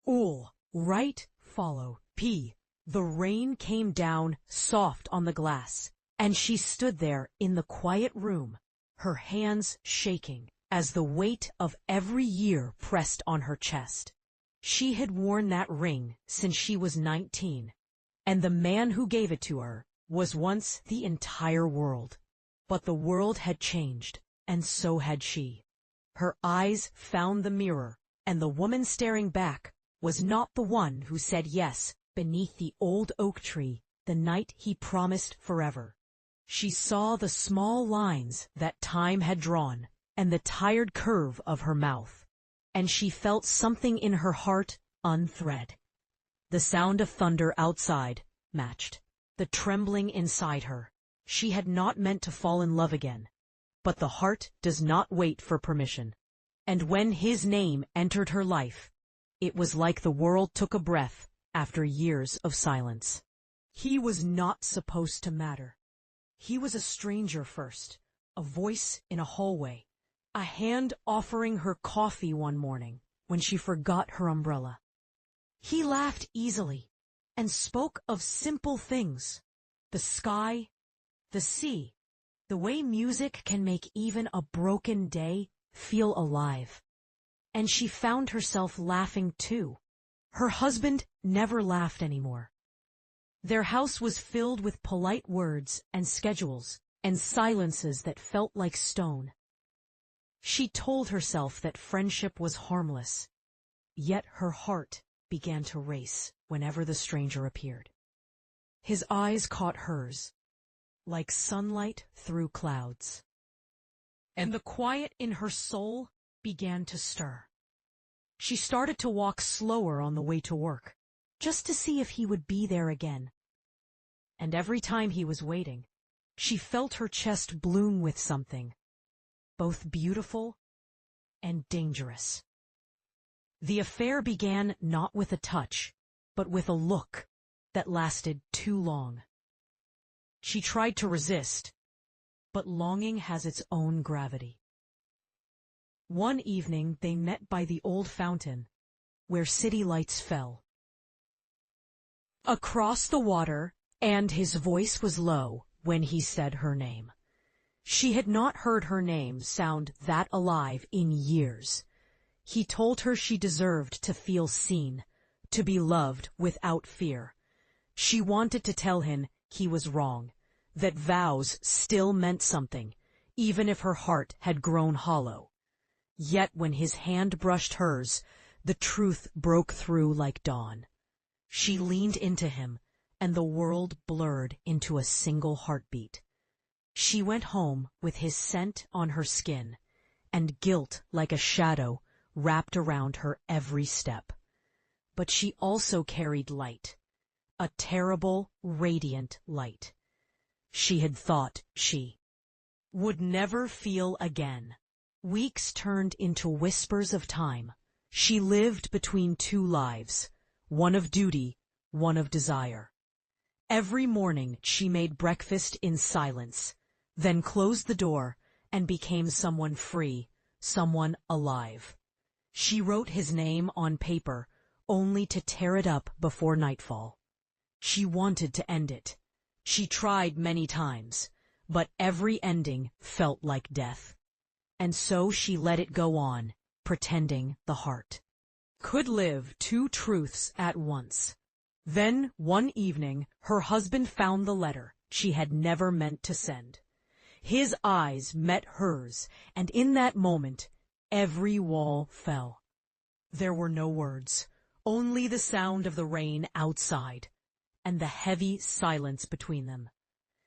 Ul, right, follow, P. The rain came down soft on the glass, and she stood there in the quiet room, her hands shaking as the weight of every year pressed on her chest. She had worn that ring since she was 19, and the man who gave it to her was once the entire world. But the world had changed, and so had she. Her eyes found the mirror, and the woman staring back was not the one who said yes beneath the old oak tree the night he promised forever. She saw the small lines that time had drawn and the tired curve of her mouth, and she felt something in her heart unthread. The sound of thunder outside matched the trembling inside her. She had not meant to fall in love again, but the heart does not wait for permission. And when his name entered her life, it was like the world took a breath after years of silence. He was not supposed to matter. He was a stranger first, a voice in a hallway, a hand offering her coffee one morning when she forgot her umbrella. He laughed easily and spoke of simple things, the sky, the sea, the way music can make even a broken day feel alive. And she found herself laughing too. Her husband never laughed anymore. Their house was filled with polite words and schedules and silences that felt like stone. She told herself that friendship was harmless, yet her heart began to race whenever the stranger appeared. His eyes caught hers, like sunlight through clouds. And the quiet in her soul began to stir. She started to walk slower on the way to work, just to see if he would be there again. And every time he was waiting, she felt her chest bloom with something, both beautiful and dangerous. The affair began not with a touch, but with a look that lasted too long. She tried to resist, but longing has its own gravity. One evening they met by the old fountain, where city lights fell. Across the water, and his voice was low when he said her name. She had not heard her name sound that alive in years. He told her she deserved to feel seen, to be loved without fear. She wanted to tell him he was wrong, that vows still meant something, even if her heart had grown hollow. Yet when his hand brushed hers, the truth broke through like dawn. She leaned into him, and the world blurred into a single heartbeat. She went home with his scent on her skin, and guilt like a shadow wrapped around her every step. But she also carried light, a terrible, radiant light. She had thought she would never feel again. Weeks turned into whispers of time. She lived between two lives, one of duty, one of desire. Every morning she made breakfast in silence, then closed the door and became someone free, someone alive. She wrote his name on paper, only to tear it up before nightfall. She wanted to end it. She tried many times, but every ending felt like death. And so she let it go on, pretending the heart could live two truths at once. Then, one evening, her husband found the letter she had never meant to send. His eyes met hers, and in that moment, every wall fell. There were no words, only the sound of the rain outside, and the heavy silence between them.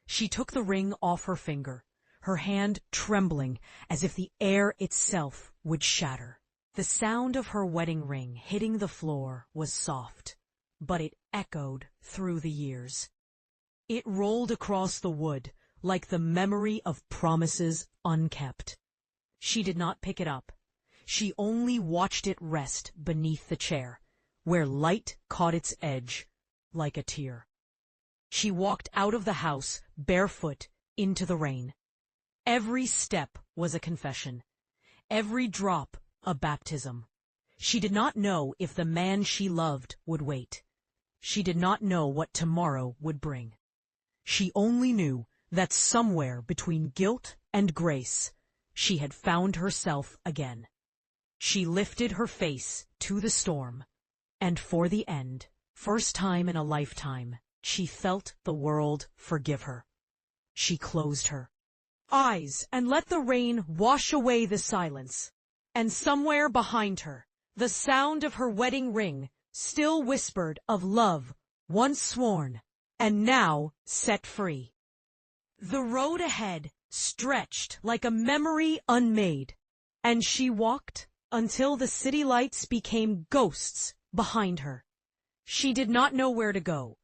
She took the ring off her finger, her hand trembling as if the air itself would shatter. The sound of her wedding ring hitting the floor was soft, but it echoed through the years. It rolled across the wood like the memory of promises unkept. She did not pick it up. She only watched it rest beneath the chair, where light caught its edge like a tear. She walked out of the house barefoot into the rain. Every step was a confession, every drop a baptism. She did not know if the man she loved would wait. She did not know what tomorrow would bring. She only knew that somewhere between guilt and grace, she had found herself again. She lifted her face to the storm, and for the end, first time in a lifetime, she felt the world forgive her. She closed her eyes and let the rain wash away the silence. And somewhere behind her, the sound of her wedding ring still whispered of love once sworn and now set free. The road ahead stretched like a memory unmade, and she walked until the city lights became ghosts behind her. She did not know where to go,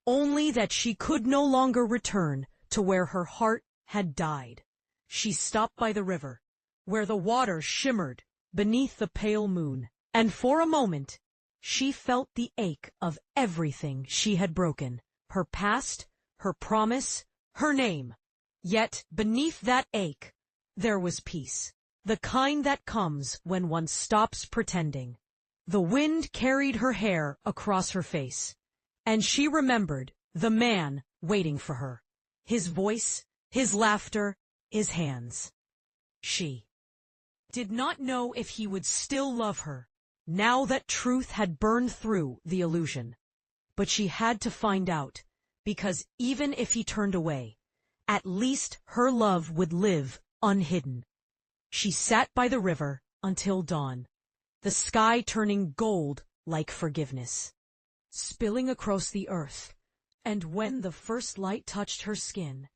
only that she could no longer return to where her heart had died. She stopped by the river, where the water shimmered beneath the pale moon, and for a moment she felt the ache of everything she had broken, her past, her promise, her name. Yet beneath that ache there was peace, the kind that comes when one stops pretending. The wind carried her hair across her face, and she remembered the man waiting for her, his voice, his laughter, his hands. She did not know if he would still love her, now that truth had burned through the illusion. But she had to find out, because even if he turned away, at least her love would live unhidden. She sat by the river until dawn, the sky turning gold like forgiveness, spilling across the earth, and when the first light touched her skin,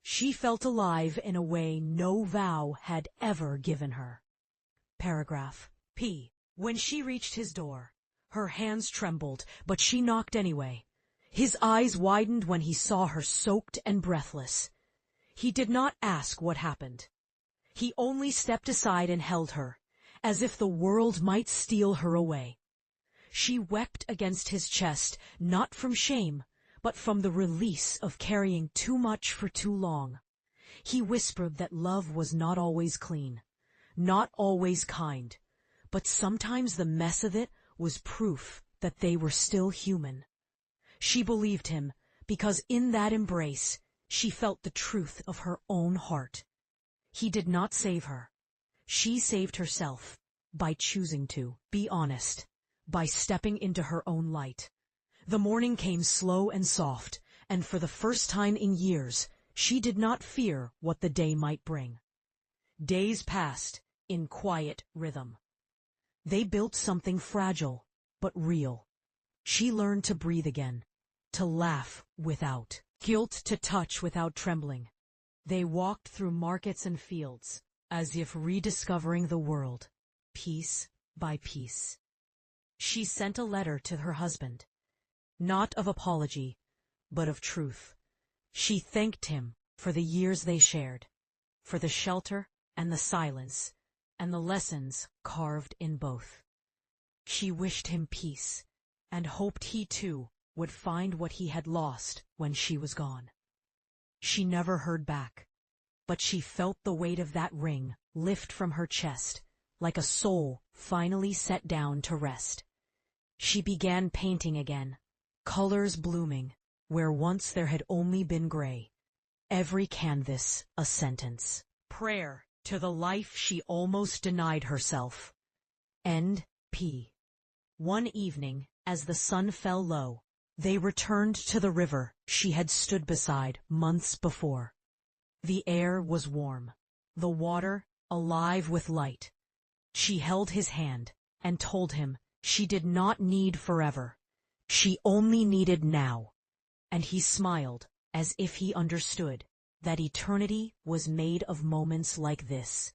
she felt alive in a way no vow had ever given her. Paragraph P. When she reached his door, her hands trembled, but she knocked anyway. His eyes widened when he saw her soaked and breathless. He did not ask what happened. He only stepped aside and held her, as if the world might steal her away. She wept against his chest, not from shame, but from the release of carrying too much for too long. He whispered that love was not always clean, not always kind, but sometimes the mess of it was proof that they were still human. She believed him because in that embrace she felt the truth of her own heart. He did not save her. She saved herself by choosing to be honest, by stepping into her own light. The morning came slow and soft, and for the first time in years, she did not fear what the day might bring. Days passed in quiet rhythm. They built something fragile, but real. She learned to breathe again, to laugh without guilt, to touch without trembling. They walked through markets and fields, as if rediscovering the world, piece by piece. She sent a letter to her husband, not of apology, but of truth. She thanked him for the years they shared, for the shelter and the silence, and the lessons carved in both. She wished him peace, and hoped he too would find what he had lost when she was gone. She never heard back, but she felt the weight of that ring lift from her chest, like a soul finally set down to rest. She began painting again, colors blooming where once there had only been gray. Every canvas a sentence, prayer to the life she almost denied herself. End P. One evening, as the sun fell low, they returned to the river she had stood beside months before. The air was warm, the water alive with light. She held his hand and told him she did not need forever. She only needed now. And he smiled as if he understood that eternity was made of moments like this.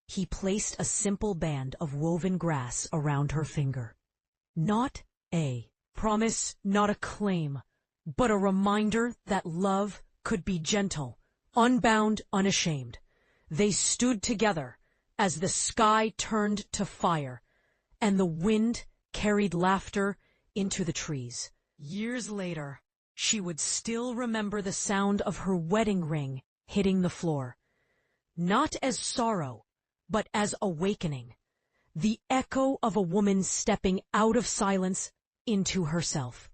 He placed a simple band of woven grass around her finger. Not a promise, not a claim, but a reminder that love could be gentle, unbound, unashamed. They stood together as the sky turned to fire, and the wind carried laughter into the trees. Years later, she would still remember the sound of her wedding ring hitting the floor, not as sorrow, but as awakening. the echo of a woman stepping out of silence into herself.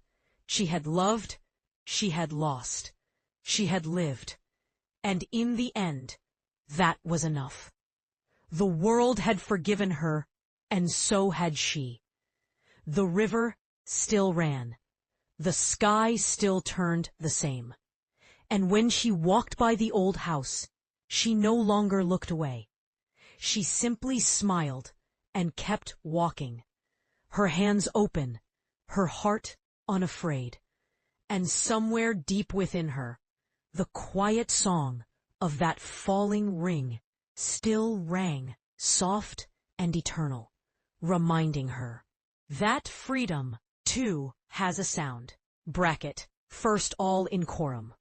She had loved, she had lost, she had lived, and in the end, that was enough. The world had forgiven her, and so had she. The river still ran. The sky still turned the same. And when she walked by the old house, she no longer looked away. She simply smiled and kept walking, her hands open, her heart unafraid. And somewhere deep within her, the quiet song of that falling ring still rang, soft and eternal, reminding her that freedom, too, has a sound. Bracket, first all in quorum.